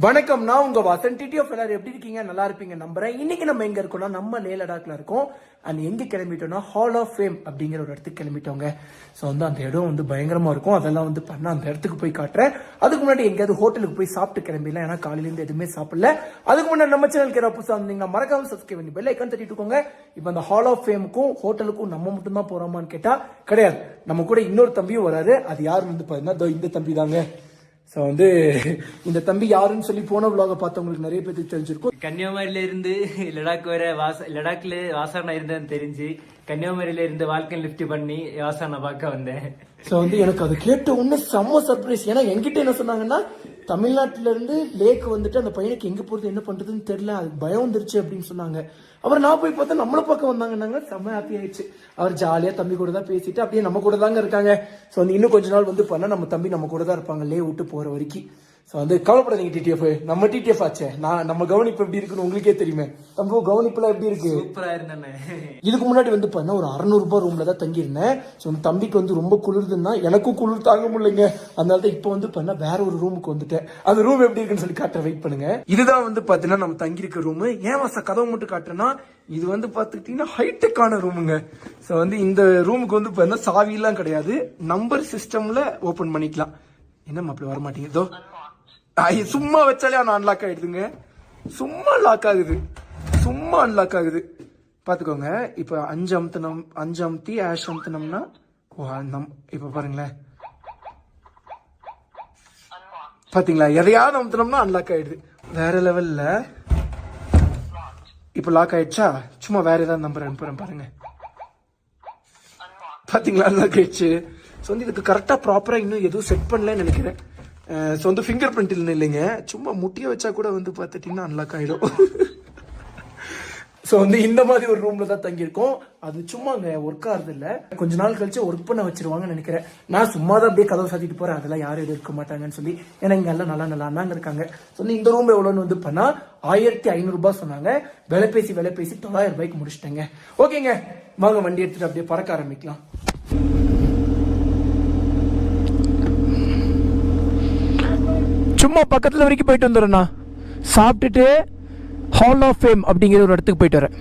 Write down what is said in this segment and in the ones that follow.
வணக்கம், நான் உங்க வாசன். டிடிஎஃப் எல்லாரும் எப்படி இருக்கீங்க? நல்லா இருப்பீங்க நம்புறேன். இன்னைக்கு நம்ம எங்க இருக்கோம்னா நம்ம லே லடாக்ல இருக்கோம். அண்ட் எங்க கிளம்பிட்டோம்னா ஹால் ஆஃப் ஃபேம் அப்படிங்கிற ஒரு இடத்துக்கு கிளம்பிட்டோங்க. ஸோ அந்த இடம் பயங்கரமா இருக்கும். அதெல்லாம் பண்ண அந்த இடத்துக்கு போய் காட்டுறேன். அதுக்கு முன்னாடி எங்கேயாவது ஹோட்டலுக்கு போய் சாப்பிட்டு கிளம்பிடலாம். ஏன்னா காலையிலேருந்து எதுவுமே சாப்பிடல. அதுக்கு முன்னாடி நம்ம சேனலுக்கு யாராவது புதுசாக இருந்தீங்கன்னா மறக்காம சப்ஸ்கிரைப் பண்ணி பெல் ஐக்கான் தட்டிட்டுக்கோங்க. இப்போ அந்த ஹால் ஆஃப் ஃபேமுக்கும் ஹோட்டலுக்கும் நம்ம மட்டும் தான் போறோமான்னு கேட்டா கிடையாது. நம்ம கூட இன்னொரு தம்பியும் வராரு. அது யார் பாத்தீங்கன்னா இந்த தம்பி தாங்க. ஸோ இந்த தம்பி யாருன்னு சொல்லி போன விலாக பார்த்தவங்களுக்கு நிறைய பேருக்கு தெரிஞ்சிருக்கும். கன்னியாகுமரியில இருந்து லடாக் வர லடாக்ல வாசனா இருந்தேன்னு தெரிஞ்சு கன்னியாகுமரியில இருந்து வாழ்க்கை லிஃப்ட் பண்ணி வாசனை பார்க்க வந்தேன். ஸோ எனக்கு அது கேட்ட உடனே செம்ம சர்ப்ரைஸ். ஏன்னா என்கிட்ட என்ன சொன்னாங்கன்னா, தமிழ்நாட்டில இருந்து லேக் அந்த பையனுக்கு எங்க போறது என்ன பண்றதுன்னு தெரியல, அது பயம் வந்துருச்சு அப்படின்னு சொன்னாங்க. அப்புறம் நான் போய் பார்த்தா நம்மள பார்க்க வந்தாங்கன்னாங்க. செம்ம ஹாப்பி ஆயிடுச்சு. அவர் ஜாலியா தம்பி கூட தான் பேசிட்டு அப்படியே நம்ம கூட தாங்க இருக்காங்க. ஸோ இன்னும் கொஞ்ச நாள் பண்ணா நம்ம தம்பி நம்ம கூட தான் இருப்பாங்க லே விட்டு போற வரைக்கும். ஸோ கவலைப்படாதீங்க டிடிஎஃப், நம்ம டிடிஎஃப் ஆச்சே. நம்ம கவனிப்பு எப்படி இருக்குன்னு உங்களுக்கே தெரியுமே. நம்ம கவனிப்புலாம் எப்படி இருக்கு? சூப்பரா இருந்தேன். இதுக்கு முன்னாடி பண்ண ஒரு 600 ரூபாய் ரூம்ல தான் தங்கியிருந்தேன். ஸோ தம்பிக்கு ரொம்ப குளிர்துன்னா எனக்கும் குளிர் தாங்க முடியலைங்க. அதனால தான் இப்போ பண்ண வேற ஒரு ரூமுக்கு வந்துட்டேன். அந்த ரூம் எப்படி இருக்குன்னு சொல்லி காட்டுற, வெயிட் பண்ணுங்க. இதுதான் பாத்தீங்கன்னா நம்ம தங்கியிருக்க ரூம். ஏன் வாச கதவை மட்டும் காட்டுறேன்னா, இது பாத்துக்கிட்டீங்கன்னா ஹைடெக்கான ரூமுங்க. ஸோ இந்த ரூமுக்கு பாத்தீங்கன்னா சாவி எல்லாம் கிடையாது, நம்பர் சிஸ்டம்ல ஓபன் பண்ணிக்கலாம். என்ன மாப்பிள்ள வர மாட்டீங்க? இதோ சும்மா வச்சாலே அன்லாக் ஆயிடுதுங்க. சும்மா லாக் ஆகுது, சும்மா அன்லாக் ஆகுது. பாத்துக்கோங்க. இப்ப 5 அமுத்தி ஆஷ் அமுத்தினோம்னா இப்ப பாருங்களேன், பாத்தீங்களா? எதையாவது அமுத்தினோம்னா அன்லாக் ஆயிடுது. வேற லெவல்ல. இப்ப லாக் ஆயிடுச்சா? சும்மா வேற ஏதாவது நம்பர் அனுப்புறேன் பாருங்க. பாத்தீங்களா? அன்லாக் ஆயிடுச்சு. ஸோ இதுக்கு கரெக்டா ப்ராப்பரா இன்னும் எதுவும் செட் பண்ணலன்னு நினைக்கிறேன். ஸோ ஃபிங்கர் பிரிண்ட் இல்லைங்க, சும்மா முட்டிய வச்சா கூட பார்த்துட்டீங்கன்னா அன்லாக் ஆயிடும். ஸோ இந்த மாதிரி ஒரு ரூம்ல தான் தங்கியிருக்கோம். அது சும்மா அங்கே ஒர்க் ஆகுது இல்லை, கொஞ்ச நாள் கழிச்சு ஒர்க் பண்ண வச்சிருவாங்கன்னு நினைக்கிறேன். நான் சும்மா தான் அப்படியே கதவை சாத்திட்டு போறேன். அதெல்லாம் யாரும் எதுவும் இருக்க மாட்டாங்கன்னு சொல்லி. ஏன்னா இங்க எல்லாம் நல்லா அண்ணாங்க இருக்காங்க. ஸோ இந்த ரூம் எவ்வளோன்னு பண்ணா 1500 ரூபாய் சொன்னாங்க. விலை பேசி 900 ரூபாய்க்கு முடிச்சிட்டேங்க. ஓகேங்க, வாங்க வண்டி எடுத்துட்டு அப்படியே பறக்க ஆரம்பிக்கலாம். சும்மா பக்கத்துல வரைக்கும் போயிட்டு வந்துடுறேண்ணா. சாப்பிட்டுட்டு ஹால் ஆஃப் ஃபேம் அப்படிங்கிற ஒரு இடத்துக்கு போயிட்டு வரேன்.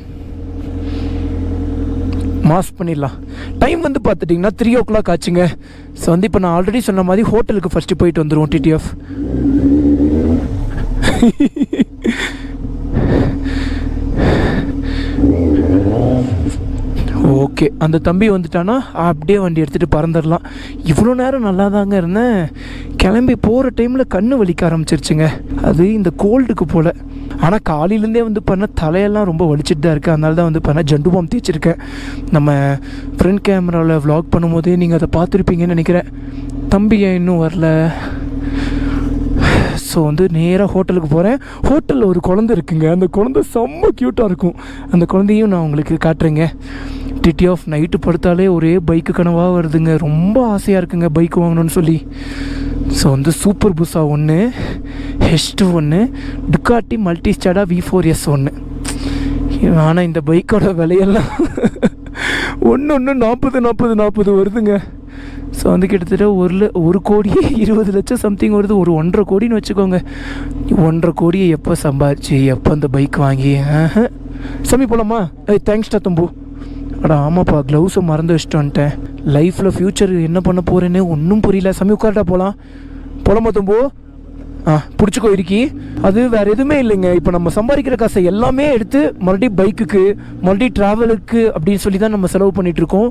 மாஸ் பண்ணிடலாம். டைம் பார்த்துட்டிங்கன்னா 3 o'clock ஆச்சுங்க. ஸோ இப்போ நான் ஆல்ரெடி சொன்ன மாதிரி ஹோட்டலுக்கு ஃபர்ஸ்ட் போயிட்டு வந்துடுவோம். டிடிஎஃப் ஓகே, அந்த தம்பி வந்துட்டானா அப்படியே வண்டி எடுத்துகிட்டு பறந்துடலாம். இவ்வளோ நேரம் நல்லா தாங்க இருந்தேன். கிளம்பி போகிற டைமில் கண்ணு வலிக்க ஆரம்பிச்சிருச்சுங்க. அது இந்த கோல்டுக்கு போல். ஆனால் காலையிலேருந்தே பண்ண தலையெல்லாம் ரொம்ப வலிச்சிட்டு தான் இருக்குது. அதனால தான் பண்ண ஜண்டு பாம் தேய்ச்சிருக்கேன். நம்ம ஃப்ரண்ட் கேமராவில் விளாக் பண்ணும்போதே நீங்கள் அதை பார்த்துருப்பீங்கன்னு நினைக்கிறேன். தம்பி ஏன் இன்னும் வரல? ஸோ நேராக ஹோட்டலுக்கு போகிறேன். ஹோட்டலில் ஒரு குழந்தை இருக்குங்க. அந்த குழந்தை செம்ம க்யூட்டாக இருக்கும். அந்த குழந்தையும் நான் உங்களுக்கு காட்டுறேங்க. டிடிஎஃப் நைட்டு படுத்தாலே ஒரே பைக்கு கனவாக வருதுங்க. ரொம்ப ஆசையாக இருக்குங்க பைக் வாங்கணும்னு சொல்லி. ஸோ சூப்பர் புஸ்ஸா 1, ஹெஸ்ட் 1, டுக்காட்டி மல்டிஸ்டாடா V4S 1. ஆனால் இந்த பைக்கோட விலையெல்லாம் ஒன்று 40 வருதுங்க. ஸோ கிட்டத்தட்ட 1,20,00,000 சம்திங் வருது. ஒரு 1.5 கோடின்னு வச்சுக்கோங்க. 1.5 கோடியை எப்போ சம்பாதிச்சு எப்போ அந்த பைக் வாங்கி சாமி போலாமா? தேங்க்ஸ்டா தம்பு. ஆமாப்பா, க்ளவுஸை மறந்து வச்சுட்டு வந்துட்டேன். லைஃப்பில் ஃப்யூச்சர் என்ன பண்ண போகிறேன்னு ஒன்றும் புரியல. சாமி உட்கார்ட்டா போலாமா தம்பு? பிடிச்சிக்கோ இருக்கி. அது வேறு எதுவுமே இல்லைங்க. இப்போ நம்ம சம்பாதிக்கிற காசை எல்லாமே எடுத்து மறுபடியும் பைக்குக்கு, மறுபடியும் ட்ராவலுக்கு அப்படின்னு சொல்லி தான் நம்ம செலவு பண்ணிகிட்ருக்கோம்.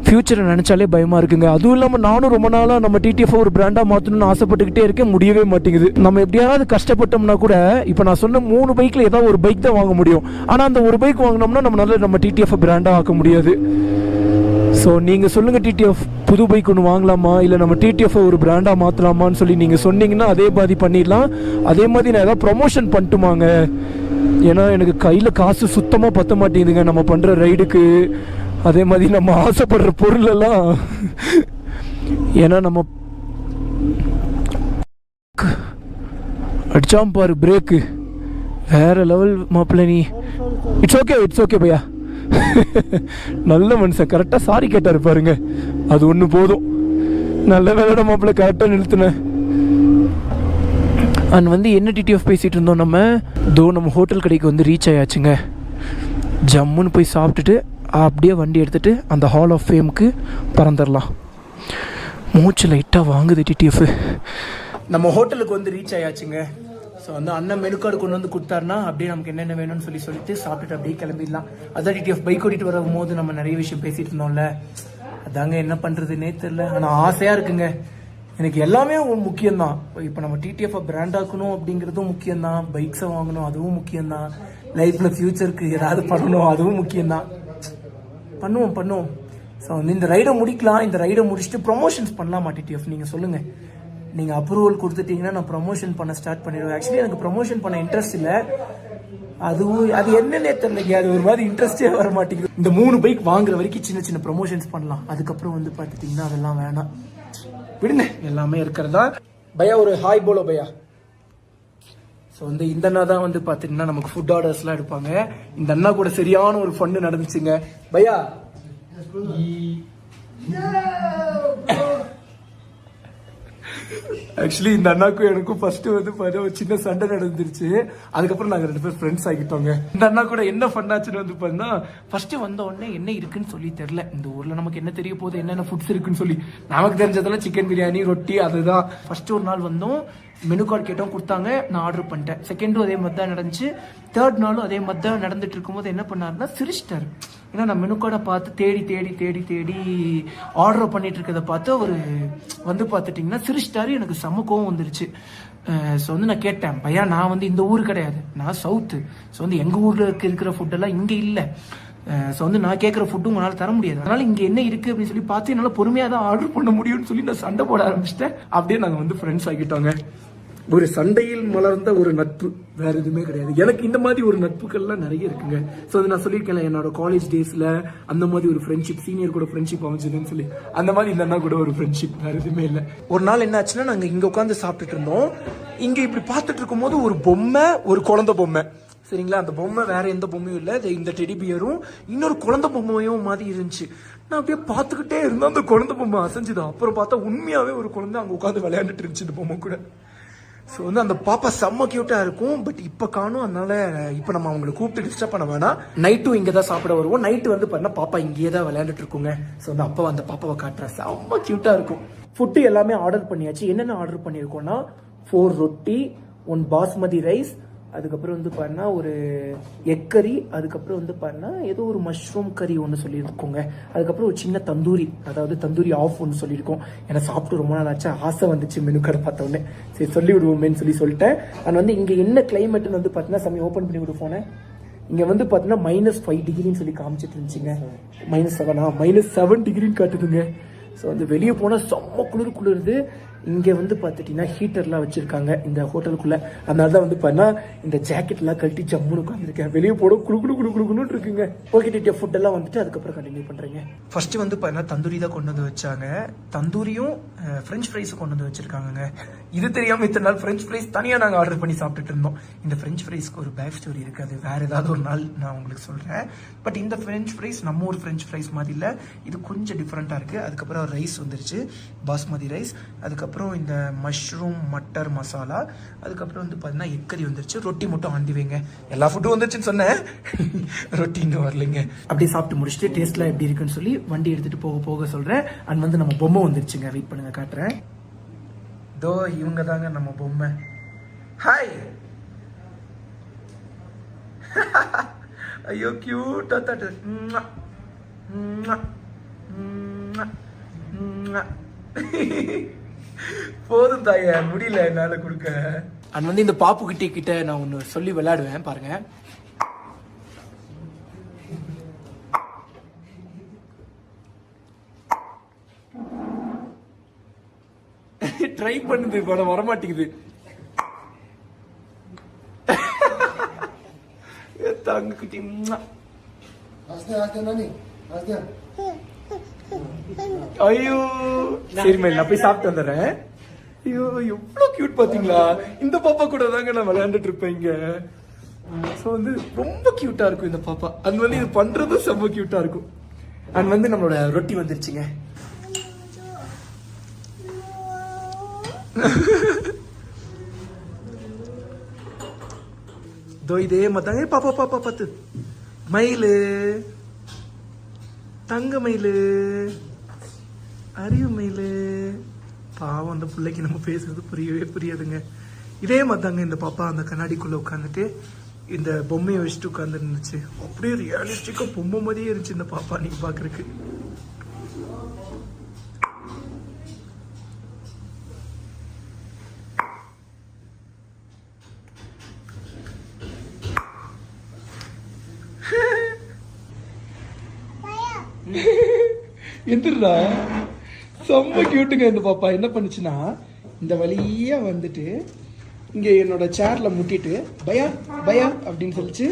ஃப்யூச்சரை நினச்சாலே பயமாக இருக்குங்க. அதுவும் இல்லாமல் நானும் ரொம்ப நாளாக நம்ம டிடிஎஃப் ஒரு பிராண்டாக மாற்றணும்னு ஆசைப்பட்டுக்கிட்டே இருக்கேன். முடியவே மாட்டேங்குது. நம்ம எப்படியாவது கஷ்டப்பட்டோம்னா கூட, இப்போ நான் சொன்ன 3 பைக்கில் ஏதாவது ஒரு பைக் தான் வாங்க முடியும். ஆனால் அந்த ஒரு பைக் வாங்கினோம்னா நம்ம டிடிஎஃப் பிராண்டாக ஆக்க முடியாது. ஸோ நீங்கள் சொல்லுங்கள் டிடிஎஃப், புது பைக் ஒன்று வாங்கலாமா இல்லை நம்ம டிடிஎஃப் ஒரு பிராண்டாக மாற்றலாமான்னு சொல்லி நீங்கள் சொன்னீங்கன்னா அதே மாதிரி பண்ணிடலாம். அதே மாதிரி நான் ஏதாவது ப்ரொமோஷன் பண்ணிட்டுமாங்க. ஏன்னா எனக்கு கையில் காசு சுத்தமாக பற்ற மாட்டேங்குதுங்க நம்ம பண்ணுற ரைடுக்கு. அதே மாதிரி நம்ம ஆசைப்படுற பொருளெல்லாம். ஏன்னா நம்ம அடிச்சாம் பாரு பிரேக்கு, வேற லெவல் மாப்பிள்ள நீ. இட்ஸ் ஓகே பையா. நல்ல மனுஷன், கரெக்டாக சாரி கேட்டாரு பாருங்க. அது ஒன்று போதும். நல்ல வேலை மாப்பிள்ள கரெக்டாக நிறுத்தினேன். அண்ட் வந்து என்ன டிடிஎஃப் பேசிகிட்டு இருந்தோம் நம்ம ஹோட்டல் கடைக்கு வந்து ரீச் ஆயாச்சுங்க. ஜம்முன்னு போய் சாப்பிட்டுட்டு அப்படியே வண்டி எடுத்துகிட்டு அந்த ஹால் ஆஃப் ஃபேமுக்கு பறந்துடலாம். மூச்சு லைட்டாக வாங்குது டிடிஎஃப். நம்ம ஹோட்டலுக்கு வந்து ரீச் ஆயாச்சுங்க. ஸோ வந்து அண்ணன் மெனு கார்டு கொண்டு வந்து கொடுத்தாருன்னா அப்படியே நமக்கு என்னென்ன வேணும்னு சொல்லிட்டு சாப்பிட்டுட்டு அப்படியே கிளம்பிடலாம். அதான் டிடிஎஃப் பைக் ஓட்டிட்டு வரும்போது நம்ம நிறைய விஷயம் பேசிகிட்டு இருந்தோம்ல, அதாங்க என்ன பண்ணுறதுன்னே தெரில. ஆனால் ஆசையாக இருக்குங்க. எனக்கு எல்லாமே முக்கியம்தான். இப்போ நம்ம டிடிஎஃப் பிராண்ட் ஆக்கணும் அப்படிங்கிறதும் முக்கியம்தான். பைக்ஸை வாங்கணும் அதுவும் முக்கியம்தான். லைஃப்பில் ஃப்யூச்சருக்கு ஏதாவது பண்ணணும் அதுவும் முக்கியம்தான். பண்ணுவோம். ஸோ வந்து இந்த ரைடை முடிக்கலாம். இந்த ரைடை முடிச்சுட்டு ப்ரொமோஷன்ஸ் பண்ணலாமா டிடிஎஃப்? நீங்கள் சொல்லுங்கள். நீங்கள் அப்ரூவல் கொடுத்துட்டீங்கன்னா நான் ப்ரொமோஷன் பண்ண ஸ்டார்ட் பண்ணிடுவேன். ஆக்சுவலி எனக்கு ப்ரொமோஷன் பண்ண இன்ட்ரெஸ்ட் இல்லை. அது என்னன்னே தெரியலைங்க. அது ஒரு மாதிரி இன்ட்ரெஸ்டே வர மாட்டேங்குது. இந்த 3 பைக் வாங்குற வரைக்கும் சின்ன ப்ரொமோஷன்ஸ் பண்ணலாம். அதுக்கப்புறம் வந்து பார்த்துட்டிங்கன்னா அதெல்லாம் வேணாம், விடுங்க. எல்லாமே இருக்கிறதா. பையா ஒரு ஹாய் போலோ பையா. ஸோ வந்து இந்த அண்ணா தான் வந்து பார்த்திங்கன்னா நமக்கு ஃபுட் ஆர்டர்ஸ்லாம் எடுப்பாங்க. இந்த அண்ணா கூட சரியான ஒரு ஃபன்னு நடந்துச்சுங்க. பையா ஆக்சுவலி இந்த அண்ணாக்கும் எனக்கும் ஃபர்ஸ்ட் வந்து ஒரு சின்ன சண்டை நடந்துருச்சு. அதுக்கப்புறம் நாங்கள் 2 பேரும் ஃப்ரெண்ட்ஸ் ஆகிட்டோங்க. இந்த அண்ணா கூட என்ன பண்ணாச்சுன்னு வந்து பார்த்தா, ஃபர்ஸ்ட் வந்த உடனே என்ன இருக்குன்னு சொல்லி தெரியல. இந்த ஊர்ல நமக்கு என்ன தெரிய போகுது, என்னென்ன ஃபுட்ஸ் இருக்குன்னு சொல்லி. நமக்கு தெரிஞ்சதெல்லாம் சிக்கன் பிரியாணி, ரொட்டி, அதுதான். ஃபர்ஸ்ட் ஒரு நாள் வந்தோம், மெனு கார்டு கேட்டோம், கொடுத்தாங்க, நான் ஆர்டர் பண்ணிட்டேன். செகண்டும் அதே மாதிரி தான் நடந்துச்சு. தேர்ட் நாளும் அதே மாதிரி தான் நடந்துட்டு இருக்கும்போது என்ன பண்ணாருன்னா சிரிச்சிட்டாரு. ஏன்னா நான் மெனு கார்டை பார்த்து தேடி ஆர்டர் பண்ணிட்டு இருக்கிறத பார்த்து அவர் வந்து பார்த்துட்டிங்கன்னா சிரிச்சிட்டாரு. எனக்கு செம்ம கோவம் வந்துருச்சு. ஸோ வந்து நான் கேட்டேன், பையா நான் வந்து இந்த ஊர் கிடையாது, நான் சவுத்து. ஸோ வந்து எங்கள் ஊரில் இருக்கிற ஃபுட்டெல்லாம் இங்கே இல்லை. ஸோ வந்து நான் கேட்குற ஃபுட்டும் உங்களால் தர முடியாது. அதனால் இங்கே என்ன இருக்குது அப்படின்னு சொல்லி பார்த்து என்னால் பொறுமையாக தான் ஆர்டர் பண்ண முடியும்னு சொல்லி நான் சண்டை போட ஆரம்பிச்சிட்டேன். அப்படியே நாங்கள் வந்து ஃப்ரெண்ட்ஸ் ஆகிட்டோங்க. ஒரு சண்டையில் மலர்ந்த ஒரு நட்பு, வேற எதுவுமே கிடையாது. எனக்கு இந்த மாதிரி ஒரு நட்புகள்லாம் நிறைய இருக்குங்க. ஸோ அது நான் சொல்லியிருக்கேன், என்னோட காலேஜ் டேஸில் அந்த மாதிரி ஒரு ஃப்ரெண்ட்ஷிப், சீனியர் கூட ஃப்ரெண்ட்ஷிப் அமைச்சதுன்னு சொல்லி, அந்த மாதிரி இந்த அண்ணா கூட ஒரு ஃப்ரெண்ட்ஷிப், வேற எதுவுமே இல்லை. ஒரு நாள் என்ன ஆச்சுன்னா, நாங்கள் இங்கே உட்காந்து சாப்பிட்டுட்டு இருந்தோம். இங்கே இப்படி பார்த்துட்டு இருக்கும் போது ஒரு பொம்மை, ஒரு குழந்தை பொம்மை, சரிங்களா? அந்த பொம்மை வேற எந்த பொம்மையும் இல்லை, இந்த டெடி பியரும் இன்னொரு குழந்தை பொம்மையும் மாதிரி இருந்துச்சு. நான் அப்படியே பார்த்துக்கிட்டே இருந்தேன். அந்த குழந்தை பொம்மை அசைஞ்சுதான். அப்புறம் பார்த்தா உண்மையாவே ஒரு குழந்தை அங்கே உட்காந்து விளையாண்டுட்டு இருந்துச்சு இந்த பொம்மை கூட. ஸோ வந்து அந்த பாப்பா செம்ம கியூட்டாக இருக்கும். பட் இப்போ காணும், அதனால இப்போ நம்ம அவங்களை கூப்பிட்டு டிஸ்டர்ப் பண்ண வேணாம். நைட்டும் இங்கே தான் சாப்பிட வருவோம். நைட்டு வந்து பார்த்தீங்கன்னா பாப்பா இங்கேயே தான் விளையாண்டுட்டு இருக்குங்க. ஸோ வந்து அப்பா அந்த பாப்பாவை காட்டுறேன், செம்ம கியூட்டாக இருக்கும். ஃபுட்டு எல்லாமே ஆர்டர் பண்ணியாச்சு. என்னென்ன ஆர்டர் பண்ணியிருக்கோம்னா 4 ரொட்டி, 1 பாஸ்மதி ரைஸ், அதுக்கப்புறம் வந்து பாருன்னா ஒரு எக் கறி, அதுக்கப்புறம் வந்து பாருன்னா ஏதோ ஒரு மஷ்ரூம் கறி ஒன்று சொல்லியிருக்கோங்க. அதுக்கப்புறம் ஒரு சின்ன தந்தூரி, அதாவது தந்தூரி ஆஃப் ஒன்று சொல்லியிருக்கோம். ஏன்னா சாப்பிட்டு ரொம்ப நாள் ஆச்சு, ஆசை வந்துச்சு மெனு கார்டு பார்த்த உடனே. சரி சொல்லி விடுவோமேன்னு சொல்லிட்டேன். அது வந்து இங்கே என்ன கிளைமேட்னு வந்து பார்த்தீங்கன்னா சமயம் ஓப்பன் பண்ணி விட்டு போனேன். இங்கே வந்து பார்த்தீங்கன்னா -5 டிகிரின்னு சொல்லி காமிச்சிட்டு இருந்துச்சுங்க. -7 டிகிரின்னு காட்டுதுங்க. ஸோ வந்து வெளியே போனால் செம்ம குளிருது. இங்கே வந்து பார்த்துட்டிங்கன்னா ஹீட்டர்லாம் வச்சுருக்காங்க இந்த ஹோட்டலுக்குள்ளே. அதனால தான் வந்து பார்த்தீங்கன்னா இந்த ஜாக்கெட்லாம் கழட்டி ஜம்முன்னு உட்காந்துருக்கேன். வெளியே போட குடுக்குன்னு இருக்குங்க. ஓகே டிடிஎஃப் ஃபுட்டெல்லாம் வந்துட்டு அதுக்கப்புறம் கண்டினியூ பண்ணுறேங்க. ஃபர்ஸ்ட்டு வந்து பார்த்தீங்கன்னா தந்தூரி தான் கொண்டு வந்து வச்சாங்க. தந்தூரியும் ஃப்ரெஞ்ச் ஃப்ரைஸும் கொண்டு வந்து வச்சுருக்காங்க. இது தெரியாமல் இத்தனை நாள் ஃப்ரெஞ்ச் ஃப்ரைஸ் தனியாக நாங்கள் ஆர்டர் பண்ணி சாப்பிட்டுட்டு இருந்தோம். இந்த ஃப்ரெஞ்ச் ஃப்ரைஸ்க்கு ஒரு பேக் ஸ்டோரி இருக்குது. அது வேறு ஏதாவது ஒரு நாள் நான் உங்களுக்கு சொல்கிறேன். பட் இந்த ஃப்ரெஞ்ச் ஃப்ரைஸ் நம்ம ஒரு ஃப்ரெஞ்ச் ஃப்ரைஸ் மாதிரி இல்லை, இது கொஞ்சம் டிஃப்ரெண்ட்டாக இருக்குது. அதுக்கப்புறம் ரைஸ் வந்துருச்சு, பாஸ்மதி ரைஸ். அதுக்கப்புறம் இந்த மஷ்ரூம் மட்டர் மசாலா. அதுக்கப்புறம் வந்து பார்த்தீங்கன்னா எக் கறி வந்துருச்சு. ரொட்டி மட்டும் ஆண்டி வைங்க. எல்லா ஃபுட்டும் வந்துருச்சுன்னு சொன்னேன், ரொட்டி இன்னும் வரலைங்க. அப்படியே சாப்பிட்டு முடிச்சுட்டு டேஸ்ட்லாம் எப்படி இருக்குன்னு சொல்லி வண்டி எடுத்துகிட்டு போக சொல்கிறேன். அண்ட் வந்து நம்ம பொம்மை வந்துருச்சுங்க. வெயிட் பண்ணுங்க, காட்டுறேன். தோ இவங்க தாங்க நம்ம பொம்மை. ஹாய். ஐயோ கியூட்டா தட்டு. போதும் தாய, முடியல என்னால கொடுக்க. அண்ட் வந்து இந்த பாப்பு கிட்ட நான் ஒன்று சொல்லி விளையாடுவேன் பாருங்க. ட்ரை பண்ணுது, படம் வரமாட்டேங்குது. தங்க குட்டி. ஐயோ சரி மேல், நான் போய் சாப்பிட்டு வந்துடுறேன். ஐயோ எவ்வளவு கியூட் பாத்தீங்களா? இந்த பாப்பா கூட தாங்க நான் விளையாண்டுட்டு இருப்பேன் இங்க. ஸோ வந்து ரொம்ப கியூட்டா இருக்கும் இந்த பாப்பா. அது வந்து இது பண்றதும் செம்ம கியூட்டா இருக்கும். அண்ட் வந்து நம்மளோட ரொட்டி வந்துருச்சுங்க. இதோ இதே மாதிரி பாப்பா பாப்பா பார்த்து மயிலு தங்க மயிலு அறிவு மயிலு. பாவம் அந்த பிள்ளைக்கு நம்ம பேசுறது புரியவே புரியாதுங்க. இதே மாதிரி தாங்க இந்த பாப்பா அந்த கண்ணாடிக்குள்ள உட்காந்துட்டு இந்த பொம்மையை வச்சுட்டு உட்காந்து இருந்துச்சு. அப்படியே ரியலிஸ்டிக்கா பொம்மை மாதிரியே இருந்துச்சு இந்த பாப்பா நீங்க பாக்குறதுக்கு. எந்திரா செம்ம கியூட்டுங்க இந்த பாப்பா. என்ன பண்ணுச்சுன்னா இந்த வழியா வந்துட்டு இங்கே என்னோட சேர்ல முட்டிட்டு பயா பயா அப்படின்னு சொல்லிச்சு.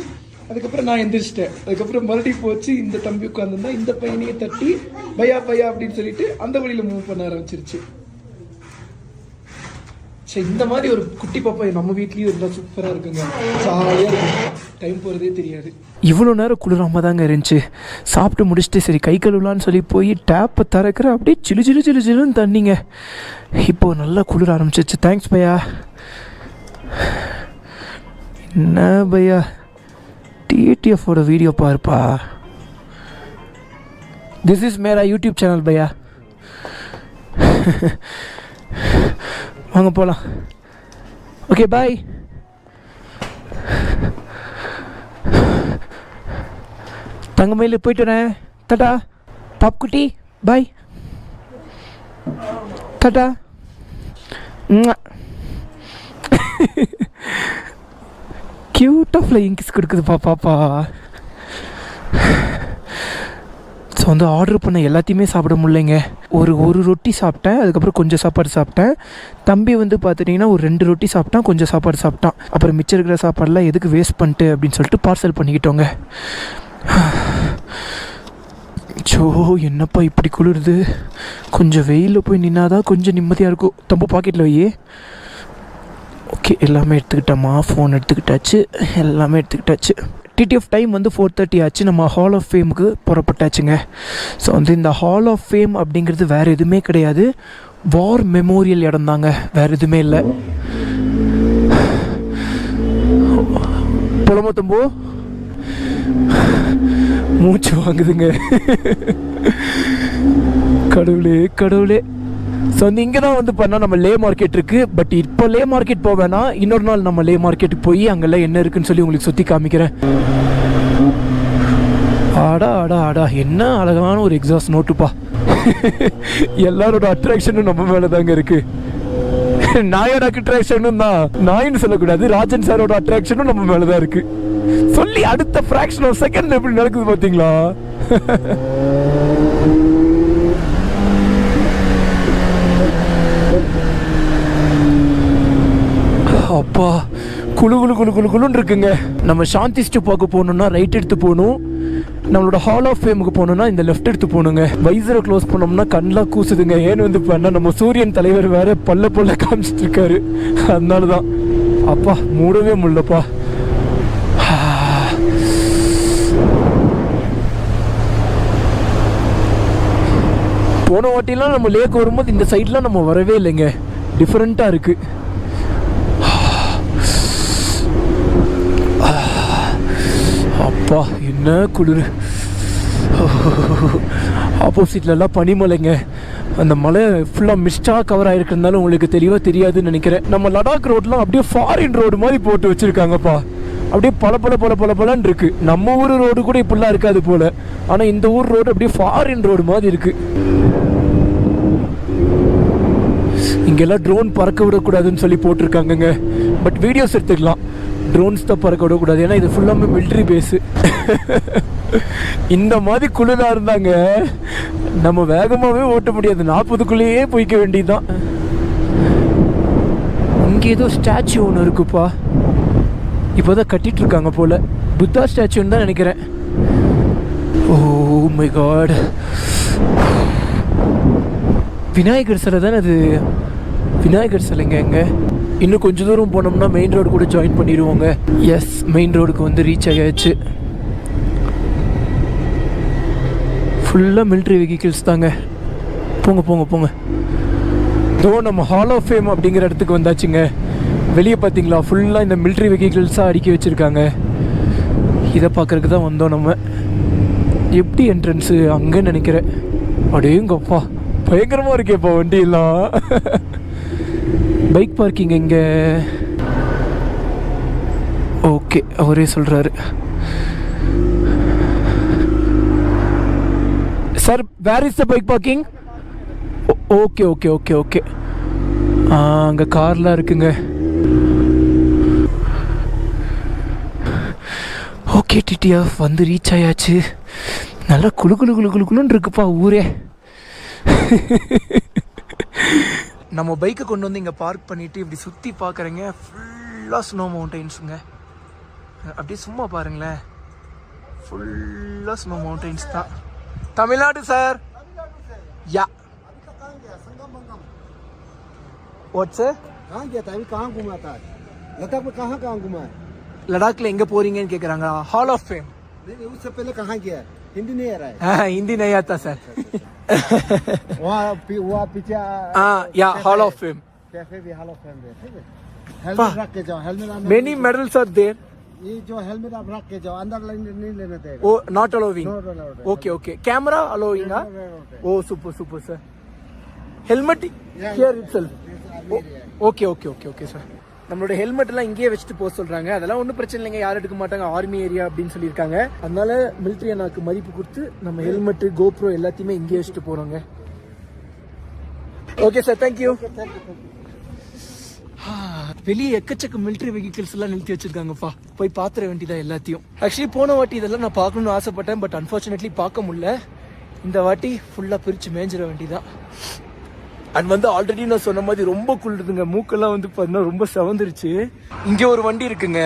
அதுக்கப்புறம் நான் எந்திரிச்சிட்டேன். அதுக்கப்புறம் மறுபடியும் போச்சு இந்த தம்பி உட்காந்துருந்தா இந்த பையனையே தட்டி பயா பயா அப்படின்னு சொல்லிட்டு அந்த வழியில மூவ் பண்ண ஆரம்பிச்சிருச்சு. சரி, இந்த மாதிரி ஒரு குட்டி பாப்பா நம்ம வீட்லயும் இருந்தா சூப்பரா இருக்குங்க. ஜாலியா இருக்கும், டைம் போறதே தெரியாது. இவ்வளோ நேரம் குளிராம தாங்க இருந்துச்சு. சாப்பிட்டு முடிச்சுட்டு சரி கை கழுவலான்னு சொல்லி போய் டேப்பை திறக்கிற அப்படியே சிலு சிலு சிலு சிலுன்னு தண்ணிங்க. இப்போ நல்லா குளிர ஆரம்பிச்சிச்சு. தேங்க்ஸ் பையா. என்ன பையா டிடிஎஃபோட வீடியோ பாருப்பா. திஸ் இஸ் மேரா யூடியூப் சேனல் பையா. வாங்க போகலாம். Okay bye. தங்கமயில போயிட்டு வரேன். டாடா பாப்குட்டி பாய். டாடா. கியூட்டாக ஃப்ளையிங் கிஸ் கொடுக்குதுப்பா பாப்பா. ஸோ வந்து ஆர்டர் பண்ண எல்லாத்தையுமே சாப்பிட முடியலைங்க. ஒரு ரொட்டி சாப்பிட்டேன், அதுக்கப்புறம் கொஞ்சம் சாப்பாடு சாப்பிட்டேன். தம்பி வந்து பார்த்துட்டிங்கன்னா ஒரு 2 ரொட்டி சாப்பிட்டான், கொஞ்சம் சாப்பாடு சாப்பிட்டான். அப்புறம் மிச்சம் இருக்கிற சாப்பாடெலாம் எதுக்கு வேஸ்ட் பண்ணிட்டு அப்படின்னு சொல்லிட்டு பார்சல் பண்ணிக்கிட்டோங்க. ஸோ என்னப்பா இப்படி குளிருது. கொஞ்சம் வெயிலில் போய் நின்னாதான் கொஞ்சம் நிம்மதியாக இருக்கும். தம்பு பாக்கெட்டில் வையே. ஓகே எல்லாமே எடுத்துக்கிட்டோமா, ஃபோன் எடுத்துக்கிட்டாச்சு, எல்லாமே எடுத்துக்கிட்டாச்சு. டிடிஎஃப் டைம் வந்து 4:30 ஆச்சு. நம்ம ஹால் ஆஃப் ஃபேமுக்கு புறப்பட்டாச்சுங்க. ஸோ வந்து இந்த ஹால் ஆஃப் ஃபேம் அப்படிங்கிறது வேறு எதுவுமே கிடையாது, வார் மெமோரியல் இடம் தாங்க, வேறு எதுவுமே இல்லை. புலமோ தம்போ மூச்சு வாங்குதுங்க. கடவுளே கடவுளே. ஸோ வந்து இங்கே தான் வந்து பண்ணால் நம்ம லே மார்க்கெட் இருக்குது. பட் இப்போ லே மார்க்கெட் போக வேணாம், இன்னொரு நாள் நம்ம லே மார்க்கெட்டுக்கு போய் அங்கெல்லாம் என்ன இருக்குன்னு சொல்லி உங்களுக்கு சுற்றி காமிக்கிறேன். ஆடா ஆடா ஆடா என்ன அழகான ஒரு எக்ஸாஸ்ட் நோட்டுப்பா. எல்லாரோட அட்ராக்ஷனும் நம்ம மேலே தாங்க இருக்குது. நாயோட அட்ராக்ஷனும் தான், நாயின்னு சொல்லக்கூடாது, ராஜன் சாரோட அட்ராக்ஷனும் நம்ம மேலே தான் இருக்குது. சொல்லி அடுத்த ஃப்ராக்ஷன் ஆஃப் செகண்ட் எப்படி நடக்குது பார்த்தீங்களா? அப்பா குழு குழு குழு குழு குழுன்னு இருக்குங்க. நம்ம சாந்தி ஸ்டூப்பாக்கு போகணுன்னா ரைட் எடுத்து போகணும். நம்மளோட ஹால் ஆஃப் ஃபேமுக்கு போகணுன்னா இந்த லெஃப்ட் எடுத்து போகணுங்க. வைசரை க்ளோஸ் பண்ணோம்னா கண்ணெலாம் கூசுதுங்க. ஏன்னு வந்து பண்ணா நம்ம சூரியன் தலைவர் வேற பல்ல காமிச்சிட்டு இருக்காரு, அதனால தான். அப்பா மூடவே முடியலப்பா. போன வாட்டிலாம் நம்ம லேக் வரும்போது இந்த சைட்லாம் நம்ம வரவே இல்லைங்க, டிஃப்ரெண்ட்டாக இருக்குது. அப்பா என்ன குளிர். ஆப்போசிட்லலாம் பனிமலைங்க. அந்த மலை ஃபுல்லாக மிஸ்டாக கவர் ஆகிருக்கிறதுனால உங்களுக்கு தெளிவாக தெரியாதுன்னு நினைக்கிறேன். நம்ம லடாக் ரோட்லாம் அப்படியே ஃபாரின் ரோடு மாதிரி போட்டு வச்சுருக்காங்கப்பா. அப்படியே பலன்னு இருக்கு. நம்ம ஊர் ரோடு கூட இப்படிலாம் இருக்காது போல, ஆனால் இந்த ஊர் ரோடு அப்படியே ஃபாரின் ரோடு மாதிரி இருக்கு. இங்கெல்லாம் ட்ரோன் பறக்க விடக்கூடாதுன்னு சொல்லி போட்டிருக்காங்கங்க. பட் வீடியோஸ் எடுத்துக்கலாம், ட்ரோன்ஸ் தான் பறக்க விடக்கூடாது, ஏன்னா இது ஃபுல்லாமே மிலிட்ரி பேஸு. இந்த மாதிரி குளிராக இருந்தாங்க நம்ம வேகமாகவே ஓட்ட முடியாது, 40க்குள்ளேயே போய்க்க வேண்டியதுதான். இங்கே ஏதோ ஸ்டாச்சு ஒன்று இருக்குப்பா, இப்போதான் கட்டிட்டு இருக்காங்க போல. புத்தா ஸ்டாச்சுன்னு தான் நினைக்கிறேன். ஓ மை காட், விநாயகர் சிலை தானே அது. விநாயகர் சிலைங்க. எங்க இன்னும் கொஞ்சம் தூரம் போனோம்னா மெயின் ரோடு கூட ஜாயின் பண்ணிடுவோங்க. எஸ், மெயின் ரோடுக்கு வந்து ரீச் ஆகியாச்சு. ஃபுல்லாக மிலிட்ரி வெஹிக்கிள்ஸ் தாங்க. போங்க போங்க போங்க. இதோ நம்ம ஹால் ஆஃப் ஃபேம் அப்படிங்கிற இடத்துக்கு வந்தாச்சுங்க. வெளியே பார்த்தீங்களா ஃபுல்லாக இந்த மிலிட்ரி வெஹிக்கிள்ஸாக அடுக்கி வச்சுருக்காங்க. இதை பார்க்குறதுக்கு தான் வந்தோம் நம்ம. எப்படி என்ட்ரன்ஸு அங்கேன்னு நினைக்கிறேன். அடேங்கப்பா பயங்கரமாக இருக்கேப்பா வண்டியெல்லாம். பைக் பார்க்கிங் இங்கே ஓகே அவரே சொல்கிறாரு. Sir where is the bike parking? Okay okay okay okay. அங்கே கார்லாம் இருக்குங்க. ஓகே டிடிஎஃப் வந்து ரீச் ஆயாச்சு. நல்லா குளு குளு குளு குளு குளுன்னு இருக்குப்பா ஊரே. நம்ம பைக்கை கொண்டு வந்து இங்கே பார்க் பண்ணிவிட்டு இப்படி சுற்றி பார்க்குறேங்க. ஃபுல்லாக ஸ்னோ மவுண்டெயின்ஸுங்க. அப்படியே சும்மா பாருங்களேன், ஃபுல்லாக ஸ்னோ மவுண்டெயின்ஸ் தான். Tamil Nadu sir. Yeah what sir? कहाँ गया था अभी? कहाँ घुमा था? लद्दाख में कहाँ घुमा है? லடாக்ல எங்கே போகிறீங்கன்னு கேட்குறாங்க. Hall of fame. नहीं उससे पहले कहाँ गया? हिंदी नहीं आ रहा है? हिंदी नहीं आता सर. वहाँ पीछे या हॉल ऑफ फेम. कैफे भी हॉल ऑफ फेम है. ठीक है, हेलमेट रख के जाओ. Helmet many medals are there. ये जो हेलमेट आप रख के जाओ, अंदर नहीं लेने देगा. Oh not allowing. No, no, no. Okay okay. Camera allowing. Oh super super sir. Helmet Yeah, here itself. yeah. Okay okay okay okay sir. நம்மளோட ஹெல்மெட் எல்லாம் இங்கேயே வச்சுட்டு போக சொல்றாங்க. அதெல்லாம் ஒன்றும் பிரச்சனை இல்லைங்க, யாரும் எடுக்க மாட்டாங்க, ஆர்மி ஏரியா அப்படின்னு சொல்லியிருக்காங்க. அதனால மிலிட்ரி அண்ணாக்கு மதிப்பு கொடுத்து நம்ம ஹெல்மெட் கோப்ரோ எல்லாத்தையுமே இங்கேயே வச்சுட்டு போறோங்க. Okay sir, thank you. வெளியே எக்கச்சக்க மிலிட்ரி வெஹிக்கிள்ஸ் எல்லாம் நிறுத்தி வச்சிருக்காங்கப்பா. போய் பாத்துற வேண்டியதா எல்லாத்தையும். ஆக்சுவலி போன வாட்டி இதெல்லாம் நான் பார்க்கணும்னு ஆசைப்பட்டேன், பட் அன்பார்ச்சுனேட்லி பார்க்க முடியல. இந்த வாட்டி ஃபுல்லா பிரிச்சு மேஞ்சிட வேண்டியதான். அண்ட் வந்து ஆல்ரெடி நான் சொன்ன மாதிரி ரொம்ப குளிருதுங்க. மூக்கெல்லாம் வந்து பார்த்தீங்கன்னா ரொம்ப செவந்துருச்சு. இங்கே ஒரு வண்டி இருக்குங்க.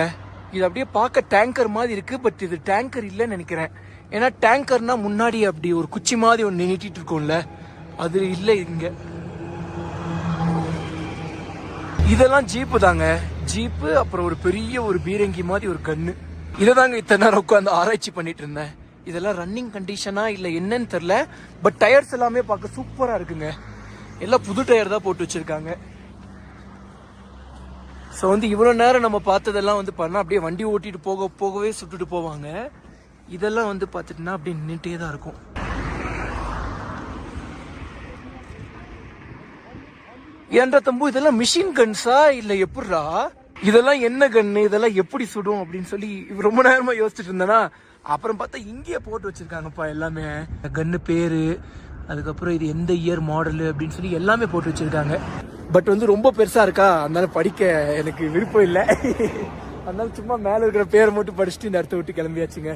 இது அப்படியே பார்க்க டேங்கர் மாதிரி இருக்கு, பட் இது டேங்கர் இல்லைன்னு நினைக்கிறேன். ஏன்னா டேங்கர்னா முன்னாடி அப்படி ஒரு குச்சி மாதிரி ஒன்று நீட்டிட்டு இருக்கோம்ல, அது இல்லை இங்க. இதெல்லாம் ஜீப்பு தாங்க. ஜீப்பு, அப்புறம் ஒரு பெரிய ஒரு பீரங்கி மாதிரி ஒரு கன்னு. இதை தாங்க இத்தனை நேரம் உட்காந்து ஆராய்ச்சி பண்ணிட்டு இருந்தேன். இதெல்லாம் ரன்னிங் கண்டிஷனா இல்லை என்னன்னு தெரியல, பட் டயர்ஸ் எல்லாமே பார்க்க சூப்பரா இருக்குங்க. எல்லாம் புது டயர் தான் போட்டு வச்சிருக்காங்க. ஸோ வந்து இவ்வளோ நேரம் நம்ம பார்த்ததெல்லாம் வந்து பண்ணால் அப்படியே வண்டி ஓட்டிட்டு போகவே சுட்டுட்டு போவாங்க. இதெல்லாம் வந்து பார்த்துட்டுனா அப்படியே நின்றுட்டே தான் இருக்கும். ஏன்டா தம்பு இதெல்லாம் மிஷின் கன்ஸா இல்லை எப்படிரா? இதெல்லாம் என்ன கன்னு, இதெல்லாம் எப்படி சுடும் அப்படின்னு சொல்லி ரொம்ப நேரமா யோசிச்சுட்டு இருந்தேன்னா, அப்புறம் பார்த்தா இங்கேயே போட்டு வச்சிருக்காங்கப்பா எல்லாமே. கன்னு பேரு, அதுக்கப்புறம் இது எந்த இயர் மாடலு அப்படின்னு சொல்லி எல்லாமே போட்டு வச்சிருக்காங்க. பட் வந்து ரொம்ப பெருசா இருக்கா, அதனால படிக்க எனக்கு விருப்பம் இல்லை. அதனால சும்மா மேல இருக்கிற பேரை மட்டும் படிச்சுட்டு இந்த இடத்த விட்டு கிளம்பியாச்சுங்க.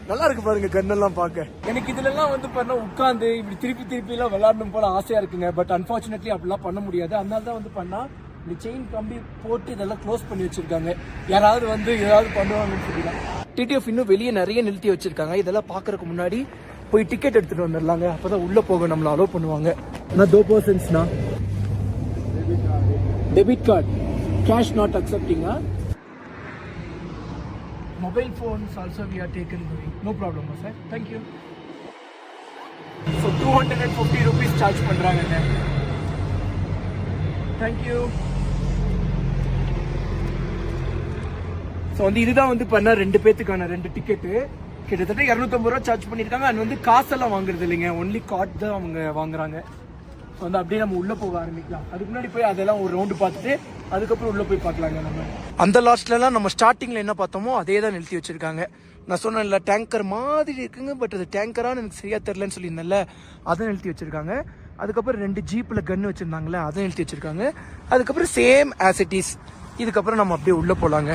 நல்லா இருக்கு பாருங்க கன்னெல்லாம் பார்க்க. எனக்கு இதுல எல்லாம் வந்து பண்ண உட்காந்து இப்படி திருப்பி எல்லாம் விளையாடணும் போல ஆசையா இருக்குங்க. பட் அன்பார்ச்சுனேட்லி அப்படிலாம் பண்ண முடியாது. அதனால தான் வந்து பண்ணா இந்த செயின் கம்பி போட்டு இதெல்லாம் க்ளோஸ் பண்ணி வச்சிருக்காங்க. யாராவது வந்து ஏதாவது பண்ணுவாங்கன்னு சொல்லிடலாம். டிடிஎஃப் இன்னும் வெளியே நிறைய நிறுத்தி வச்சிருக்காங்க. இதெல்லாம் பாக்குறதுக்கு முன்னாடி போய் டிக்கெட் எடுத்துட்டு வந்துடலாங்க. அப்பதான் உள்ள போக நம்மள அலோவ் பண்ணுவாங்க. நான் 2 personsனா debit card, cash not accepting. Mobile phones also we are taken away. No problem sir. Thank you. So 250 rupees charge பண்றாங்க. Thank you. ஸோ வந்து இதுதான் வந்து பண்ண 2 பேத்துக்கான 2 டிக்கெட்டு. கிட்டத்தட்ட 250 ரூபா சார்ஜ் பண்ணியிருக்காங்க. அது வந்து காசெல்லாம் வாங்குறது இல்லைங்க, ஒன்லி கார்டு தான் அவங்க வாங்குறாங்க. ஸோ வந்து அப்படியே நம்ம உள்ள போக ஆரம்பிக்கலாம். அதுக்கு முன்னாடி போய் அதெல்லாம் ஒரு ரவுண்டு பார்த்துட்டு அதுக்கப்புறம் உள்ள போய் பார்க்கலாங்க. நம்ம அந்த லாஸ்ட்லலாம் நம்ம ஸ்டார்டிங்ல என்ன பார்த்தோமோ அதே தான் நிறுத்தி வச்சிருக்காங்க. நான் சொன்னேன்ல டேங்கர் மாதிரி இருக்குங்க, பட் அது டேங்கரான்னு எனக்கு சரியா தெரியலன்னு சொல்லியிருந்தேன்ல, அதை நிறுத்தி வச்சிருக்காங்க. அதுக்கப்புறம் 2 ஜீப்ல கன்னு வச்சிருந்தாங்களே அதை நிறுத்தி வச்சிருக்காங்க. அதுக்கப்புறம் சேம் ஆஸ் இட் இஸ். இதுக்கப்புறம் நம்ம அப்படியே உள்ள போலாங்க.